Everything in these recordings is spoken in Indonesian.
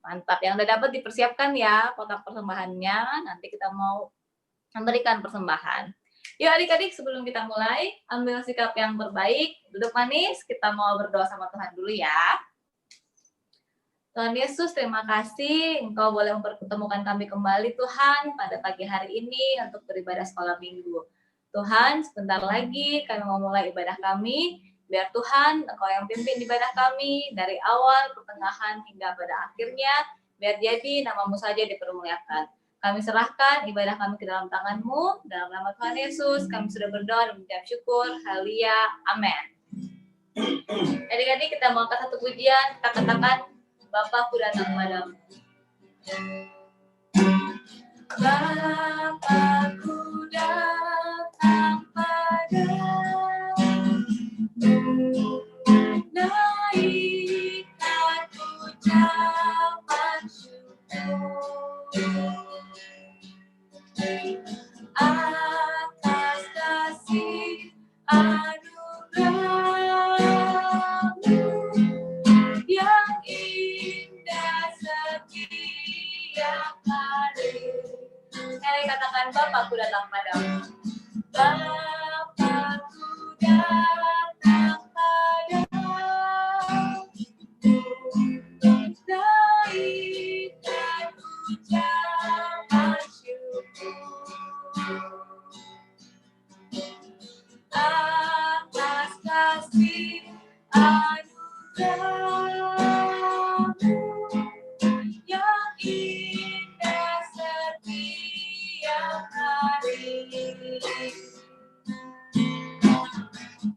Mantap, yang udah dapat dipersiapkan ya kotak persembahannya, nanti kita mau memberikan persembahan. Yuk adik-adik, sebelum kita mulai, ambil sikap yang terbaik, duduk manis, kita mau berdoa sama Tuhan dulu ya. Tuhan Yesus, terima kasih Engkau boleh mempertemukan kami kembali Tuhan pada pagi hari ini untuk beribadah sekolah minggu. Tuhan, sebentar lagi kami mau mulai ibadah kami, biar Tuhan Engkau yang pimpin ibadah kami dari awal, pertengahan, hingga pada akhirnya, biar jadi nama-Mu saja dipermuliakan. Kami serahkan ibadah kami ke dalam tangan-Mu, dalam nama Tuhan Yesus, kami sudah berdoa dan mengucap syukur, haleluya, amin. Adik-adik, kita mau angkat satu pujian, kita katakan, Bapakku datang padamu. Bapakku datang padamu, naikkan ucapan syukur atas kasih anugerah-Mu yang indah setiap hari. Mari katakan, Bapakku datang padamu. Bapakku datang padamu, naikkan ucapan syukur atas kasih anugerah-Mu yang indah setiap hari.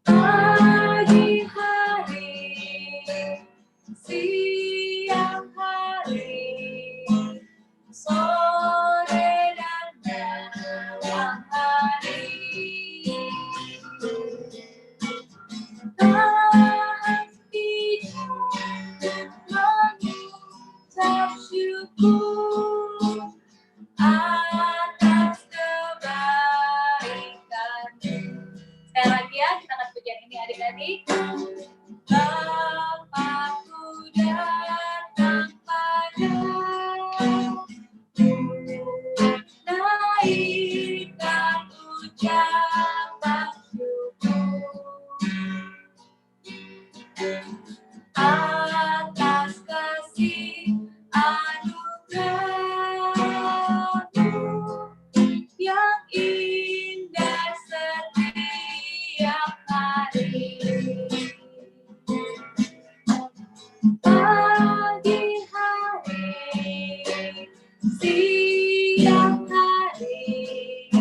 Pagi hari, siang hari, sore dan malam hari, hatinya mengucap syukur atas kebaikan-Mu. Sekali lagi ya, kita akan pujian ini adik-adik. Bapakku datang padamu, naikkan ucapan syukur atas kasih anugerah-Mu yang indah setiap hari. Pagi hari, siang hari,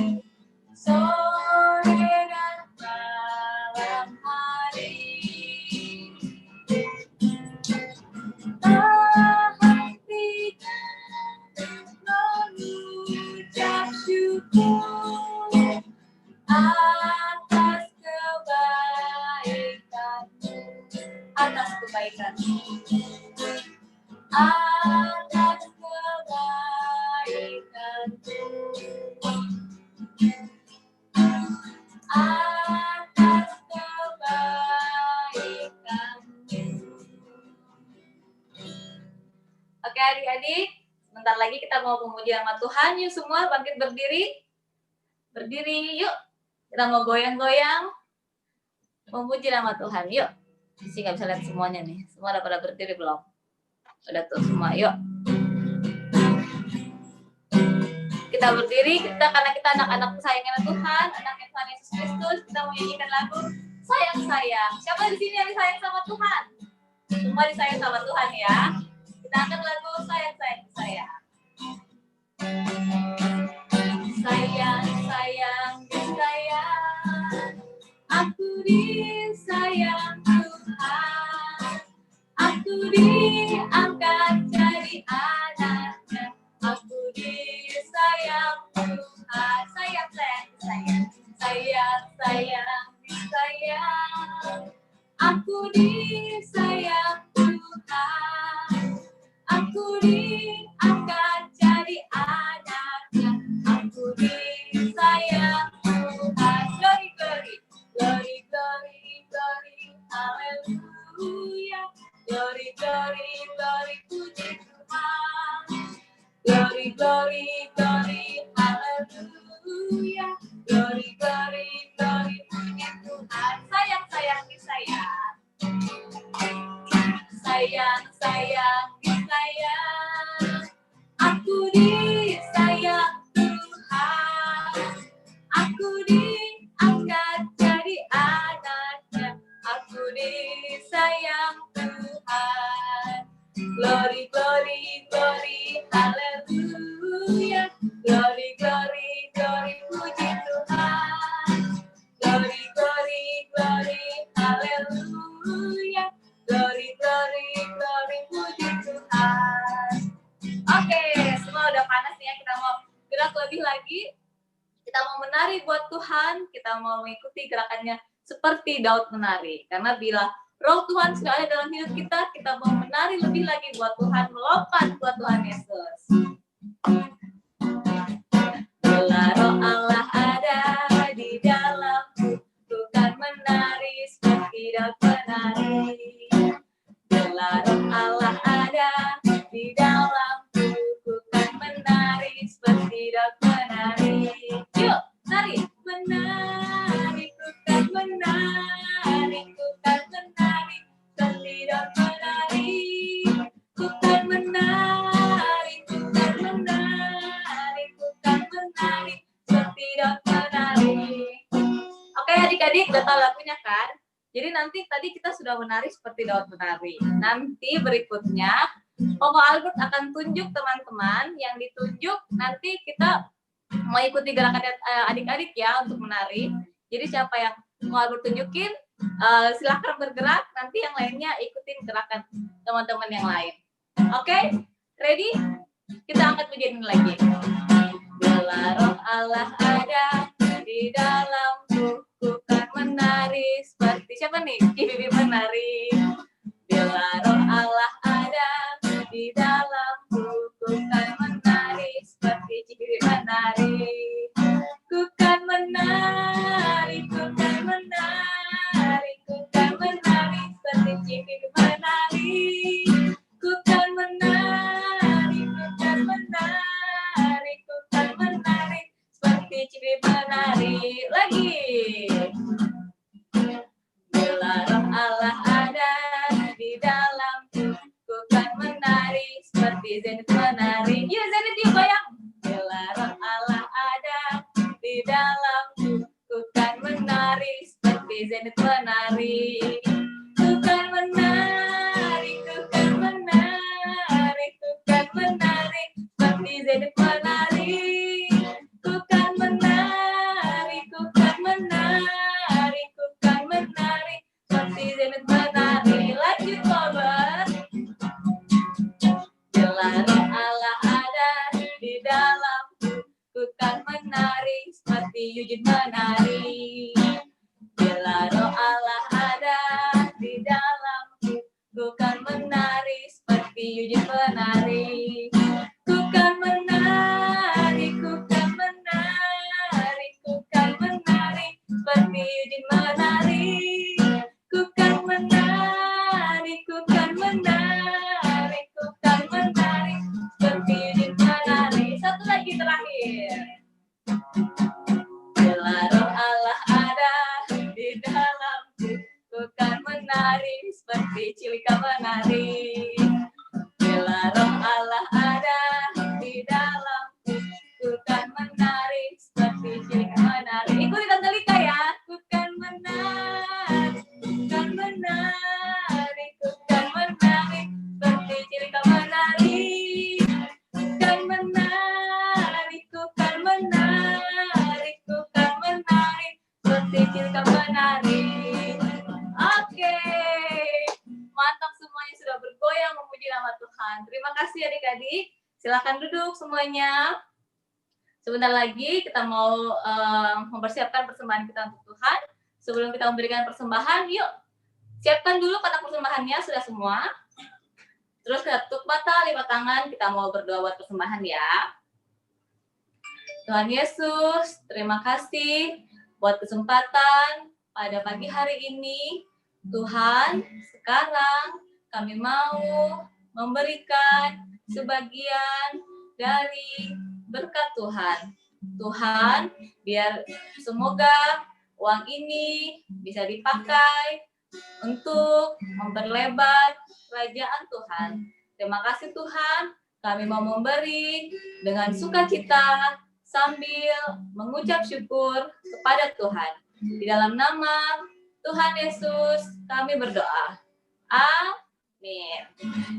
sore dan malam hari, hatinya mengucap syukur atas kebaikan-Mu, atas kebaikan-Mu, atas kebaikan-Mu, atas kebaikan-Mu. Oke adik-adik, sebentar lagi kita mau memuji nama Tuhan. Yuk semua bangkit berdiri. Berdiri yuk. Kita mau goyang-goyang. Memuji nama Tuhan. Yuk. Sisi nggak bisa lihat semuanya nih. Semua udah pada berdiri belum? Udah tuh semua. Yuk. Kita berdiri karena kita anak-anak kesayangan Tuhan, anak Tuhan Yesus Kristus. Kita mau nyanyikan lagu Sayang-sayang. Siapa di sini yang disayang sama Tuhan? Semua disayang sama Tuhan ya. Kita akan lagu sayang-sayang sayang. Sayang-sayang disayang, aku disayang Tuhan, aku diangkat jadi anaknya, aku disayang Tuhan. Sayang-sayang disayang, sayang-sayang disayang, aku disayang Tuhan, aku diangkat jadi anaknya, aku disayang Tuhan. Glory, glory, glory, glory, glory, haleluya. Glory, glory, glory, puji Tuhan. Glory, glory, glory, haleluya. Glory, glory, glory, puji Tuhan. Sayang, sayang, disayang. Sayang, sayang, disayang. Aku disayang Tuhan. Aku diangkat jadi anaknya. Aku disayang Tuhan. Glory, glory, glory, haleluya. Glory, glory, glory, puji Tuhan. Glory, glory, glory, haleluya. Glory, glory, glory, puji Tuhan. Oke, semua udah panas ya. Kita mau gerak lebih lagi. Kita mau menari buat Tuhan. Kita mau mengikuti gerakannya seperti Daud menari. Karena bila Roh Tuhan sudah ada dalam hidup kita, kita mau menari lebih lagi buat Tuhan, melompat buat Tuhan Yesus. Bila Roh Allah ada di dalamku, ku kan menari seperti Daud menari. Bila Roh Allah ada di dalamku, ku kan menari seperti Daud menari. Yuk, nari, menari, ku kan menari, ku kan menari seperti Daud menari. Ku kan menari, ku kan menari, ku kan menari seperti Daud menari. Oke, adik-adik udah tahu lagunya kan? Jadi nanti tadi kita sudah menari seperti Daud menari. Nanti berikutnya Koko Albert akan tunjuk teman-teman, yang ditunjuk nanti kita mau ikuti gerakan adik-adik ya untuk menari. Jadi siapa yang Koko Albert tunjukin, silahkan bergerak, nanti yang lainnya ikutin gerakan teman-teman yang lain. Oke? Ready? Kita angkat pujian lagi. Bila Roh Allah ada di dalamku, ku kan menari seperti siapa nih? Bibi menari. Bila Roh Allah ada di dalamku, ku kan menari seperti Bibi menari. Ku kan menari, ku kan menari, ku kan menari seperti Bibi menari. Ku kan menari, ku kan menari, ku kan menari seperti Bibi menari. Lagi. Bila Roh Allah ada di dalamku, ku kan menari seperti Zenit menari. Yuk Zenit yuk goyang. Bila Roh Allah ada di dalamku, ku kan menari seperti Zenit menari. Ku kan menari, ku kan menari, ku kan menari seperti Zenit menari. Ku kan menari, ku kan menari, ku kan menari seperti Zenit menari. Lanjut Robert. Bila Roh Allah ada di dalamku, ku kan menari seperti Eugene menari. Bila Roh Allah ada di dalamku, ku kan menari seperti Eugene menari. Ku kan menari, ku kan menari, ku kan menari seperti Eugene menari. Ku kan menari, ku kan menari, ku kan menari seperti Eugene menari. Satu lagi terakhir. Bila Roh Allah ada di dalamku, ku kan menari seperti Cilika menari. Bila Roh Allah ada di dalamku, ku kan menari seperti Cilika menari. Ikuti Tante Lika ya. Ku kan menari, ku kan menari, ku kan menari seperti Cilika menari. Ku kan menari, ku kan menari, ku kan menari seperti Cilika menari. Oke. Mantap semuanya sudah bergoyang memuji nama Tuhan. Terima kasih adik-adik. Silakan duduk semuanya. Sebentar lagi kita mau mempersiapkan persembahan kita untuk Tuhan. Sebelum kita memberikan persembahan, yuk siapkan dulu kotak persembahannya, sudah semua. Terus ketuk mata, lipat tangan, kita mau berdoa buat persembahan ya. Tuhan Yesus, terima kasih buat kesempatan pada pagi hari ini. Tuhan, sekarang kami mau memberikan sebagian dari berkat Tuhan. Tuhan, biar semoga uang ini bisa dipakai untuk memperlebar kerajaan Tuhan. Terima kasih Tuhan, kami mau memberi dengan sukacita sambil mengucap syukur kepada Tuhan. Di dalam nama Tuhan Yesus kami berdoa. Amin.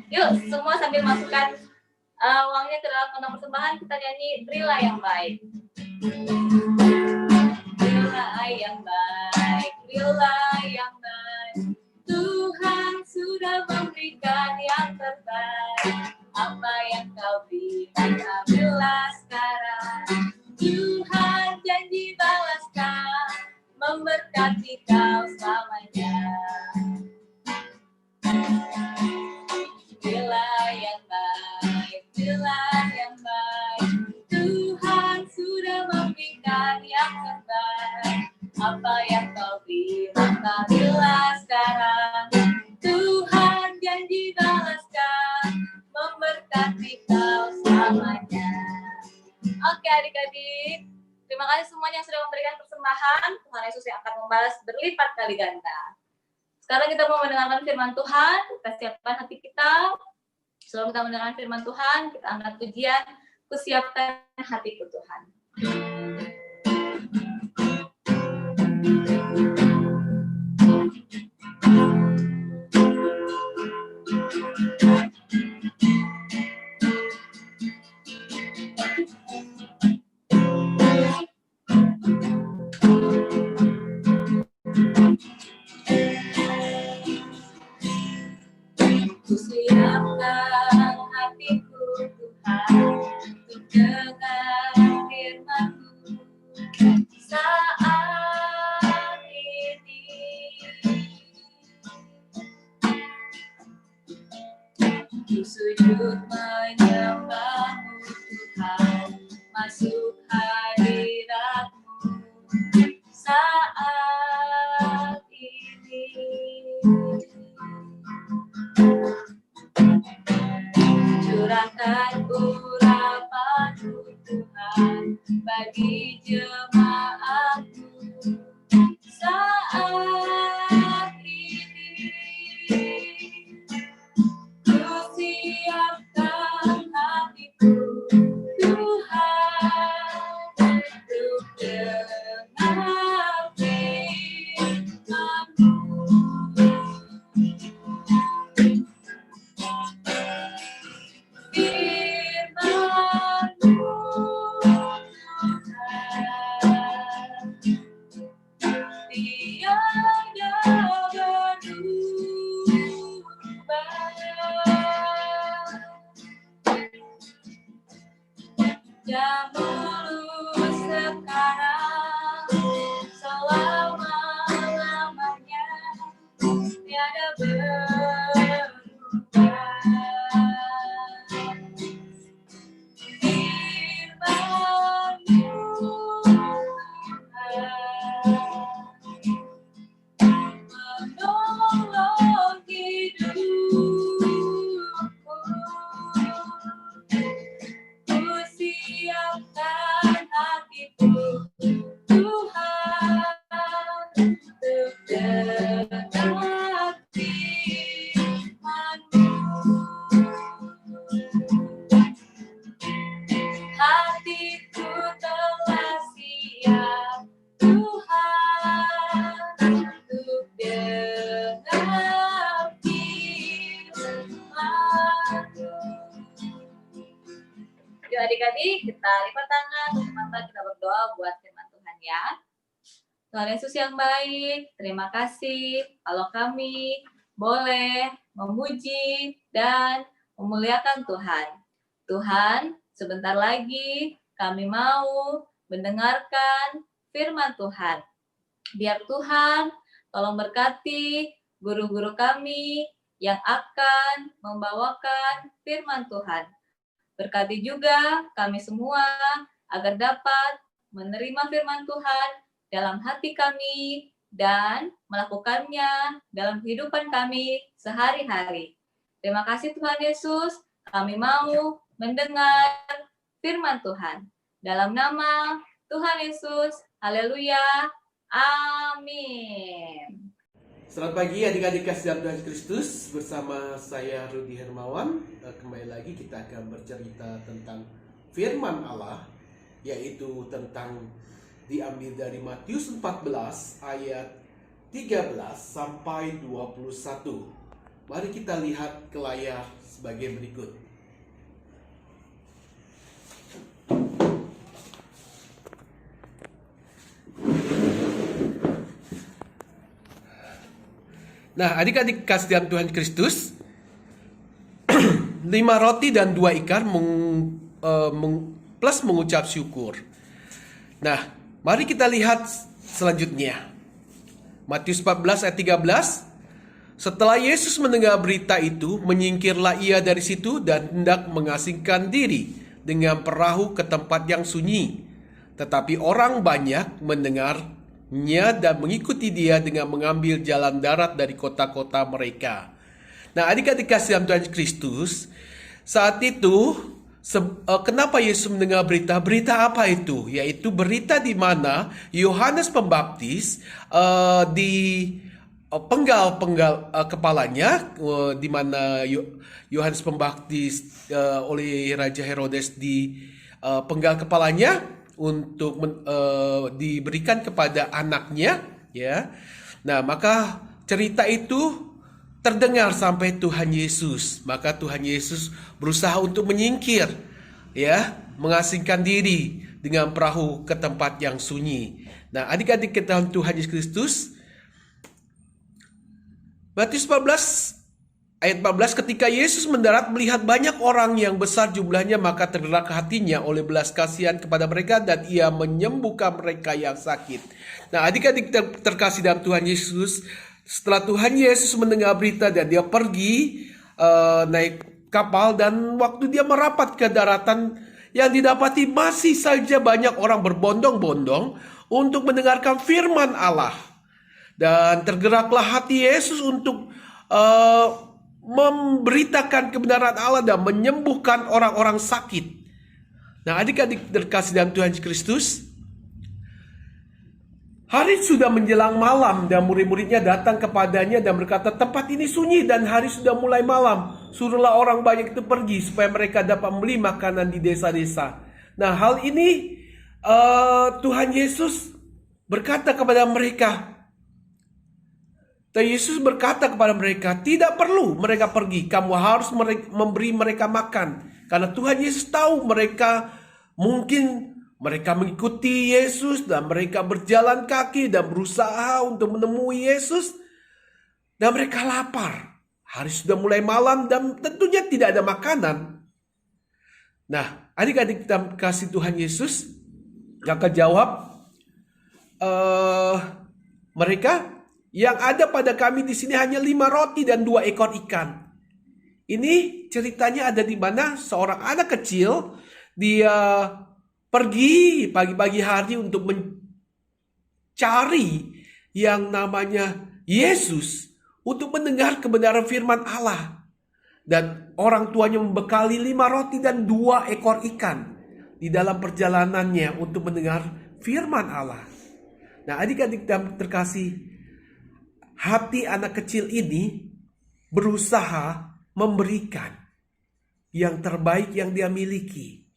Yuk semua sambil masukkan uangnya ke dalam kotak persembahan, kita nyanyi Terilah yang baik. Terilah yang baik, terilah yang baik. Tuhan sudah memberikan yang terbaik. Apa yang kau berikan, ambillah sekarang. Tuhan janji balaskan, memberkati kau selamanya. Terilah yang baik, terilah yang baik. Tuhan sudah memberikan yang terbaik. Apa yang kau bilang, ambillah sekarang. Tuhan janji balaskan, memberkati kau selamanya. Oke adik-adik, terima kasih semuanya yang sudah memberikan persembahan. Tuhan Yesus yang akan membalas berlipat kali ganda. Sekarang kita mau mendengarkan firman Tuhan, kita siapkan hati kita. Sebelum kita mendengarkan firman Tuhan, kita angkat pujian, kusiapkan hatiku Tuhan. Kusiapkan hatiku Tuhan untuk dengar firman-Mu saat ini. Ku sujud menyembah-Mu Tuhan, masuk hadirat-Mu saat ini. Curahkan urapan-Mu Tuhan bagi jemaat-Mu saat ini. Ku siapkan hatiku Tuhan untuk dengar firman-Mu. Firman-Mu Tuhan tiada berubah. Dahulu sekarang selama-lamanya tiada berubah. Firman-Mu menolong hidupku. Ku siapkan hatiku Tuhan untuk dengar firman-Mu. Hatiku telah siap Tuhan untuk dengar firman-Mu. Yuk adik-adik, kita lipat tangan, tutup mata, kita berdoa buat firman Tuhan ya. Tuhan Yesus yang baik, terima kasih kalau kami boleh memuji dan memuliakan Tuhan. Tuhan, sebentar lagi kami mau mendengarkan firman Tuhan. Biar Tuhan tolong berkati guru-guru kami yang akan membawakan firman Tuhan. Berkati juga kami semua agar dapat menerima firman Tuhan dalam hati kami dan melakukannya dalam kehidupan kami sehari-hari. Terima kasih Tuhan Yesus, kami mau mendengar firman Tuhan. Dalam nama Tuhan Yesus, haleluya, amin. Selamat pagi adik-adik kasih dalam Tuhan Kristus. Bersama saya Rudi Hermawan. Kembali lagi kita akan bercerita tentang firman Allah, yaitu tentang diambil dari Matius 14 ayat 13 sampai 21. Mari kita lihat ke layar sebagai berikut. Nah, adik-adik kasih dalam Tuhan Kristus, 5 roti dan 2 ikan plus mengucap syukur. Nah, mari kita lihat selanjutnya. Matius 14 ayat 13. Setelah Yesus mendengar berita itu, menyingkirlah ia dari situ dan hendak mengasingkan diri dengan perahu ke tempat yang sunyi. Tetapi orang banyak mendengarnya dan mengikuti dia dengan mengambil jalan darat dari kota-kota mereka. Nah, adik-adik kasih dalam Tuhan Kristus, saat itu kenapa Yesus mendengar berita? Berita apa itu? Yaitu berita di mana Yohanes Pembaptis di penggal kepalanya, di mana Yohanes Pembaptis oleh Raja Herodes di penggal kepalanya untuk diberikan kepada anaknya, ya. Nah, maka cerita itu terdengar sampai Tuhan Yesus. Maka Tuhan Yesus berusaha untuk menyingkir, ya, mengasingkan diri dengan perahu ke tempat yang sunyi. Nah, adik-adik kita Tuhan Yesus Kristus, Matius 14 ayat 14, ketika Yesus mendarat melihat banyak orang yang besar jumlahnya, maka tergerak hatinya oleh belas kasihan kepada mereka dan ia menyembuhkan mereka yang sakit. Nah, adik-adik terkasih dalam Tuhan Yesus, setelah Tuhan Yesus mendengar berita dan dia pergi naik kapal, dan waktu dia merapat ke daratan, yang didapati masih saja banyak orang berbondong-bondong untuk mendengarkan firman Allah. Dan tergeraklah hati Yesus untuk memberitakan kebenaran Allah dan menyembuhkan orang-orang sakit. Nah, adik-adik terkasih dalam Tuhan Kristus, hari sudah menjelang malam dan murid-muridnya datang kepadanya dan berkata, tempat ini sunyi dan hari sudah mulai malam. Suruhlah orang banyak itu pergi supaya mereka dapat membeli makanan di desa-desa. Nah, hal ini Tuhan Yesus berkata kepada mereka. Dan Yesus berkata kepada mereka, tidak perlu mereka pergi, kamu harus memberi mereka makan. Karena Tuhan Yesus tahu mereka mengikuti Yesus dan mereka berjalan kaki dan berusaha untuk menemui Yesus. Dan mereka lapar. Hari sudah mulai malam dan tentunya tidak ada makanan. Nah, adik-adik kita kasih Tuhan Yesus, kakak jawab, mereka, yang ada pada kami di sini hanya 5 roti dan 2 ekor ikan. Ini ceritanya ada di mana seorang anak kecil, dia pergi pagi-pagi hari untuk mencari yang namanya Yesus untuk mendengar kebenaran firman Allah. Dan orang tuanya membekali 5 roti dan 2 ekor ikan di dalam perjalanannya untuk mendengar firman Allah. Nah, adik-adik terkasih, hati anak kecil ini berusaha memberikan yang terbaik yang dia miliki.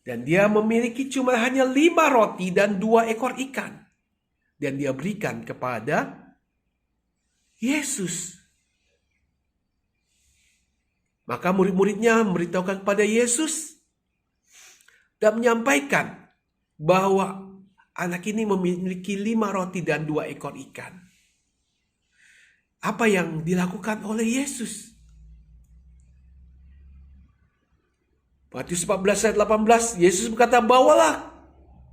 Dan dia memiliki cuma hanya 5 roti dan 2 ekor ikan. Dan dia berikan kepada Yesus. Maka murid-muridnya memberitahukan kepada Yesus dan menyampaikan bahwa anak ini memiliki 5 roti dan 2 ekor ikan. Apa yang dilakukan oleh Yesus? Matius 14 ayat 18, Yesus berkata, bawalah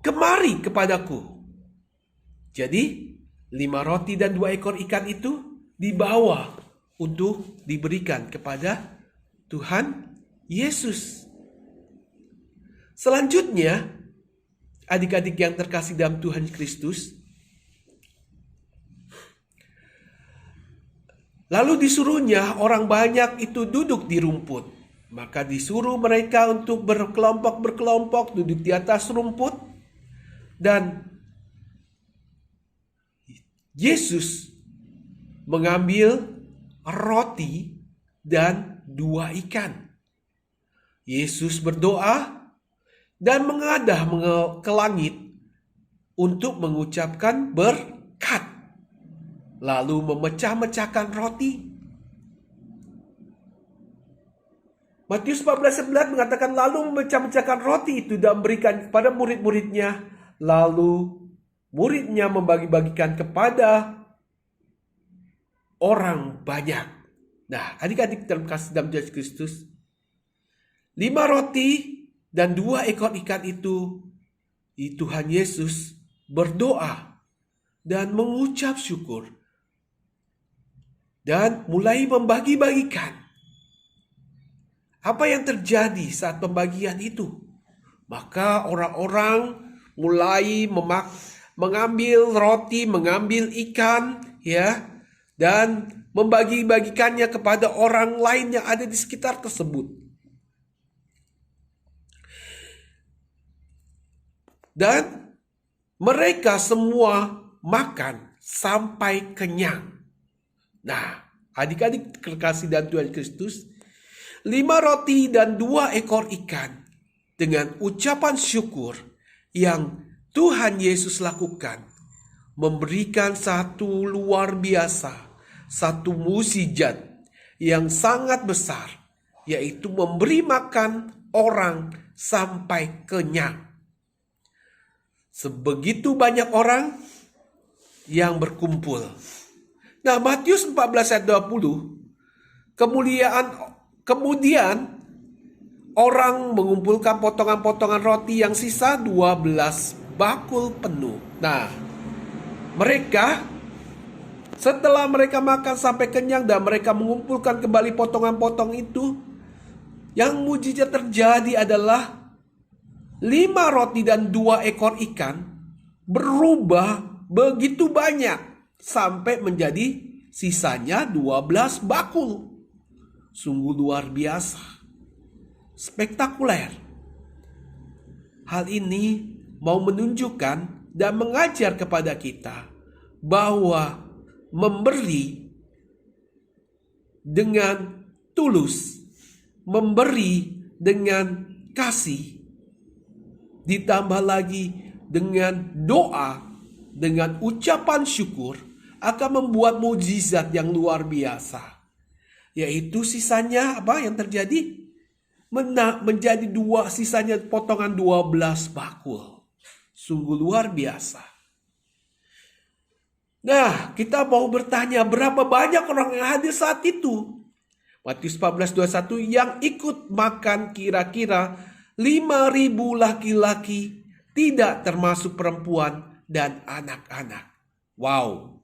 kemari kepadaku. Jadi 5 roti dan 2 ekor ikan itu dibawa untuk diberikan kepada Tuhan Yesus. Selanjutnya, adik-adik yang terkasih dalam Tuhan Kristus, lalu disuruhnya orang banyak itu duduk di rumput. Maka disuruh mereka untuk berkelompok-berkelompok duduk di atas rumput. Dan Yesus mengambil roti dan 2 ikan. Yesus berdoa dan mengadah ke langit untuk mengucapkan berkat. Lalu memecah-mecahkan roti. Matius 14:11 mengatakan lalu memecah-mecahkan roti itu dan memberikan kepada murid-muridnya. Lalu muridnya membagi-bagikan kepada orang banyak. Nah, adik-adik dalam kasih dalam Yesus Kristus, 5 roti dan 2 ekor ikan itu, Tuhan Yesus berdoa dan mengucap syukur dan mulai membagi-bagikan. Apa yang terjadi saat pembagian itu? Maka orang-orang mulai mengambil roti, mengambil ikan, ya, dan membagi-bagikannya kepada orang lain yang ada di sekitar tersebut. Dan mereka semua makan sampai kenyang. Nah, adik-adik kekasih dan Tuhan Kristus, 5 roti dan 2 ekor ikan dengan ucapan syukur yang Tuhan Yesus lakukan memberikan satu luar biasa, satu mukjizat yang sangat besar, yaitu memberi makan orang sampai kenyang. Sebegitu banyak orang yang berkumpul. Nah, Matius 14 ayat 20, kemudian orang mengumpulkan potongan-potongan roti yang sisa 12 bakul penuh. Nah, mereka setelah mereka makan sampai kenyang dan mereka mengumpulkan kembali potong-potong itu, yang mujizat terjadi adalah 5 roti dan 2 ekor ikan berubah begitu banyak sampai menjadi sisanya 12 bakul. Sungguh luar biasa. Spektakuler. Hal ini mau menunjukkan dan mengajar kepada kita bahwa memberi dengan tulus, memberi dengan kasih, ditambah lagi dengan doa, dengan ucapan syukur, akan membuat mukjizat yang luar biasa. Yaitu sisanya apa yang terjadi? Menjadi sisanya potongan 12 bakul. Sungguh luar biasa. Nah, kita mau bertanya berapa banyak orang yang hadir saat itu? Matius 14:21 yang ikut makan kira-kira 5.000 laki-laki, tidak termasuk perempuan dan anak-anak. Wow.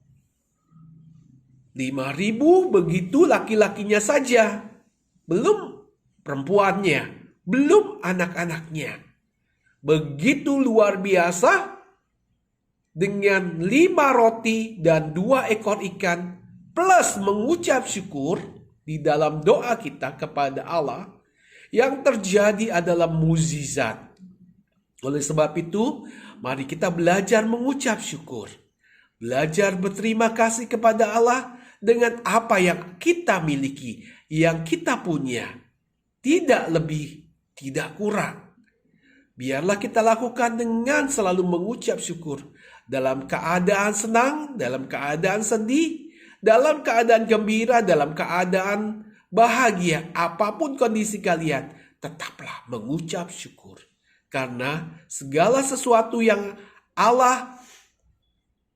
5.000 begitu laki-lakinya saja. Belum perempuannya, belum anak-anaknya. Begitu luar biasa dengan 5 roti dan 2 ekor ikan plus mengucap syukur di dalam doa kita kepada Allah, yang terjadi adalah mukjizat. Oleh sebab itu, mari kita belajar mengucap syukur. Belajar berterima kasih kepada Allah dengan apa yang kita miliki, yang kita punya. Tidak lebih, tidak kurang. Biarlah kita lakukan dengan selalu mengucap syukur. Dalam keadaan senang, dalam keadaan sedih, dalam keadaan gembira, dalam keadaan bahagia. Apapun kondisi kalian, tetaplah mengucap syukur. Karena segala sesuatu yang Allah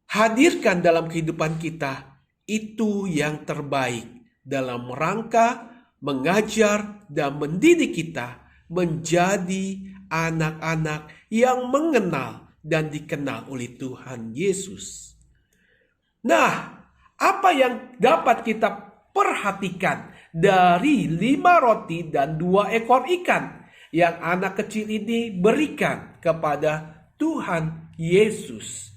hadirkan dalam kehidupan kita, itu yang terbaik dalam rangka mengajar dan mendidik kita menjadi anak-anak yang mengenal dan dikenal oleh Tuhan Yesus. Nah, apa yang dapat kita perhatikan dari 5 roti dan 2 ekor ikan yang anak kecil ini berikan kepada Tuhan Yesus?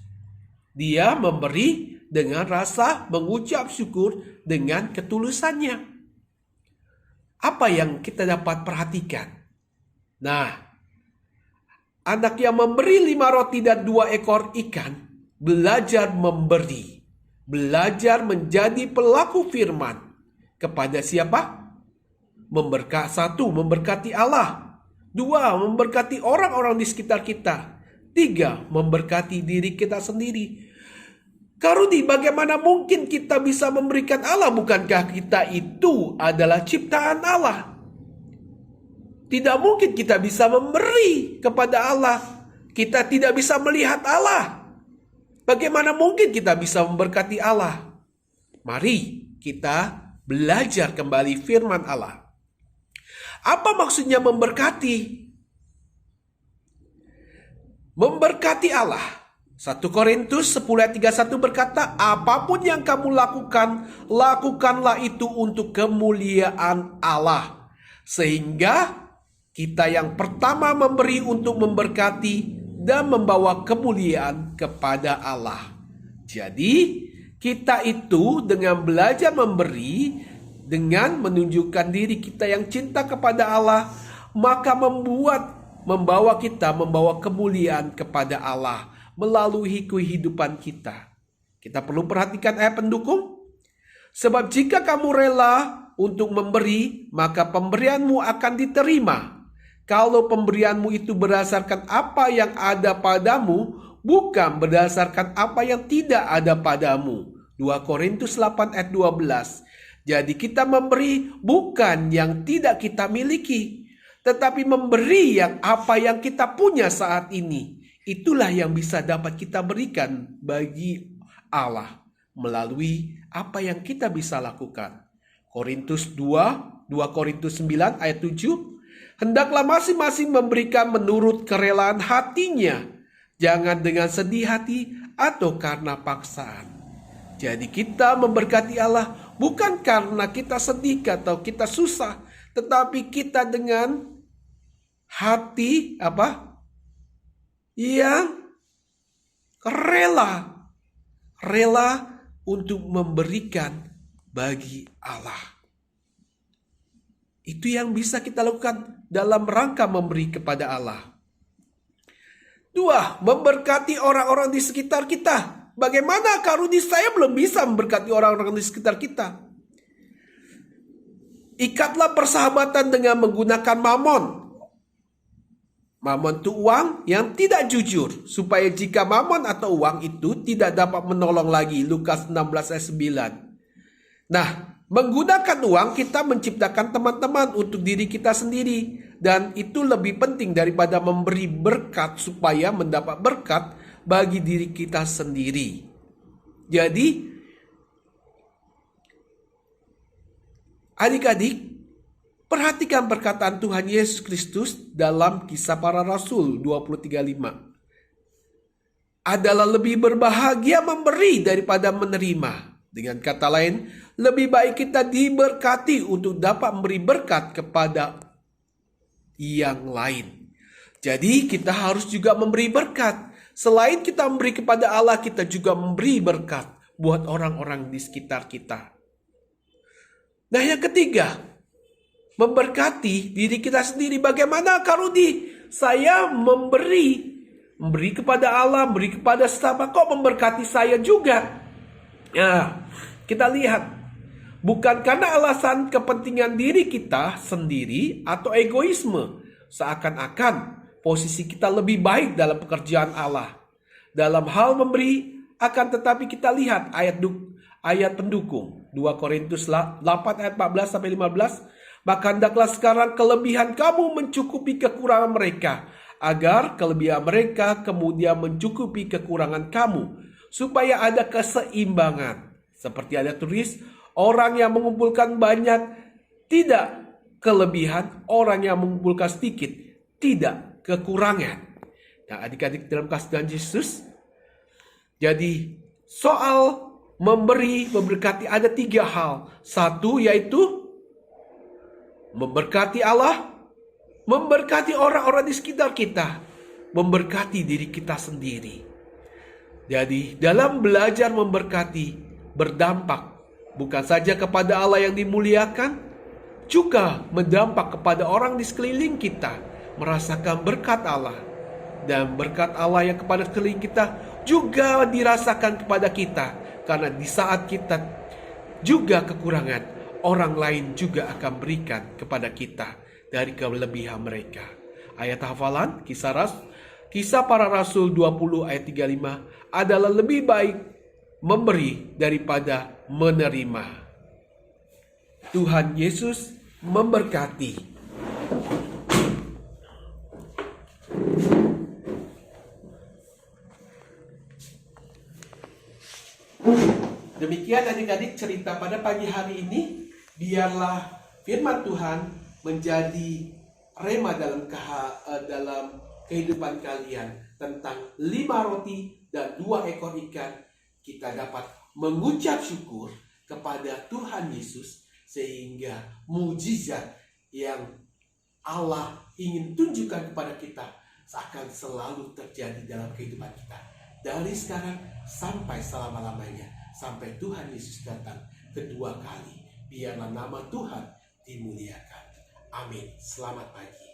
Dia memberi dengan rasa mengucap syukur dengan ketulusannya. apa yang kita dapat perhatikan? Nah, anak yang memberi 5 roti dan 2 ekor ikan belajar memberi, belajar menjadi pelaku firman. Kepada siapa? Satu, memberkati Allah. 2, memberkati orang-orang di sekitar kita. 3, memberkati diri kita sendiri. Karudi, bagaimana mungkin kita bisa memberikan Allah? Bukankah kita itu adalah ciptaan Allah? Tidak mungkin kita bisa memberi kepada Allah. Kita tidak bisa melihat Allah. Bagaimana mungkin kita bisa memberkati Allah? Mari kita belajar kembali firman Allah. Apa maksudnya memberkati? Memberkati Allah. 1 Korintus 10 ayat 31 berkata, apapun yang kamu lakukan, lakukanlah itu untuk kemuliaan Allah. Sehingga kita yang pertama memberi untuk memberkati dan membawa kemuliaan kepada Allah. Jadi kita itu dengan belajar memberi, dengan menunjukkan diri kita yang cinta kepada Allah, maka membawa kemuliaan kepada Allah melalui kehidupan kita. Kita perlu perhatikan ayat pendukung. Sebab jika kamu rela untuk memberi, maka pemberianmu akan diterima. Kalau pemberianmu itu berdasarkan apa yang ada padamu, bukan berdasarkan apa yang tidak ada padamu. 2 Korintus 8 ayat 12. Jadi kita memberi bukan yang tidak kita miliki, tetapi memberi apa yang kita punya saat ini. Itulah yang bisa dapat kita berikan bagi Allah melalui apa yang kita bisa lakukan. 2 Korintus 9 ayat 7. Hendaklah masing-masing memberikan menurut kerelaan hatinya, jangan dengan sedih hati atau karena paksaan. Jadi kita memberkati Allah bukan karena kita sedih atau kita susah, tetapi kita dengan hati yang rela untuk memberikan bagi Allah. Itu yang bisa kita lakukan dalam rangka memberi kepada Allah. 2, memberkati orang-orang di sekitar kita. Bagaimana Karudi, saya belum bisa memberkati orang-orang di sekitar kita. Ikatlah persahabatan dengan menggunakan mamon. Mamon itu uang yang tidak jujur, supaya jika mamon atau uang itu tidak dapat menolong lagi. Lukas 16 ayat 9. Nah, menggunakan uang kita menciptakan teman-teman untuk diri kita sendiri. Dan itu lebih penting daripada memberi berkat supaya mendapat berkat bagi diri kita sendiri. Jadi, adik-adik, perhatikan perkataan Tuhan Yesus Kristus dalam Kisah Para Rasul 23:5. Adalah lebih berbahagia memberi daripada menerima. Dengan kata lain, lebih baik kita diberkati untuk dapat memberi berkat kepada yang lain. Jadi kita harus juga memberi berkat. Selain kita memberi kepada Allah, kita juga memberi berkat buat orang-orang di sekitar kita. Nah, yang ketiga, memberkati diri kita sendiri. Bagaimana Karudi? Saya memberi kepada Allah, memberi kepada sesama, kok memberkati saya juga? Ya, kita lihat. Bukan karena alasan kepentingan diri kita sendiri atau egoisme. Seakan-akan posisi kita lebih baik dalam pekerjaan Allah. Dalam hal memberi, akan tetapi kita lihat ayat pendukung. 2 Korintus 8 ayat 14-15. Maka hendaklah sekarang kelebihan kamu mencukupi kekurangan mereka, agar kelebihan mereka kemudian mencukupi kekurangan kamu, supaya ada keseimbangan. Seperti ada tulis, orang yang mengumpulkan banyak tidak kelebihan, orang yang mengumpulkan sedikit tidak kekurangan. Nah, adik-adik dalam kasih Tuhan Yesus, jadi soal memberkati ada 3 hal. 1 yaitu memberkati Allah, memberkati orang-orang di sekitar kita, memberkati diri kita sendiri. Jadi dalam belajar memberkati berdampak bukan saja kepada Allah yang dimuliakan, juga berdampak kepada orang di sekeliling kita merasakan berkat Allah. Dan berkat Allah yang kepada sekeliling kita juga dirasakan kepada kita. Karena di saat kita juga kekurangan, orang lain juga akan berikan kepada kita dari kelebihan mereka. Ayat hafalan Kisah Para Rasul 20 ayat 35 adalah lebih baik memberi daripada menerima. Tuhan Yesus memberkati. Demikian adik-adik cerita pada pagi hari ini. Biarlah firman Tuhan menjadi rema dalam kehidupan kalian tentang 5 roti dan 2 ekor ikan. Kita dapat mengucap syukur kepada Tuhan Yesus sehingga mujizat yang Allah ingin tunjukkan kepada kita akan selalu terjadi dalam kehidupan kita. Dari sekarang sampai selama-lamanya, sampai Tuhan Yesus datang kedua kali. Biarlah nama Tuhan dimuliakan. Amin. Selamat pagi.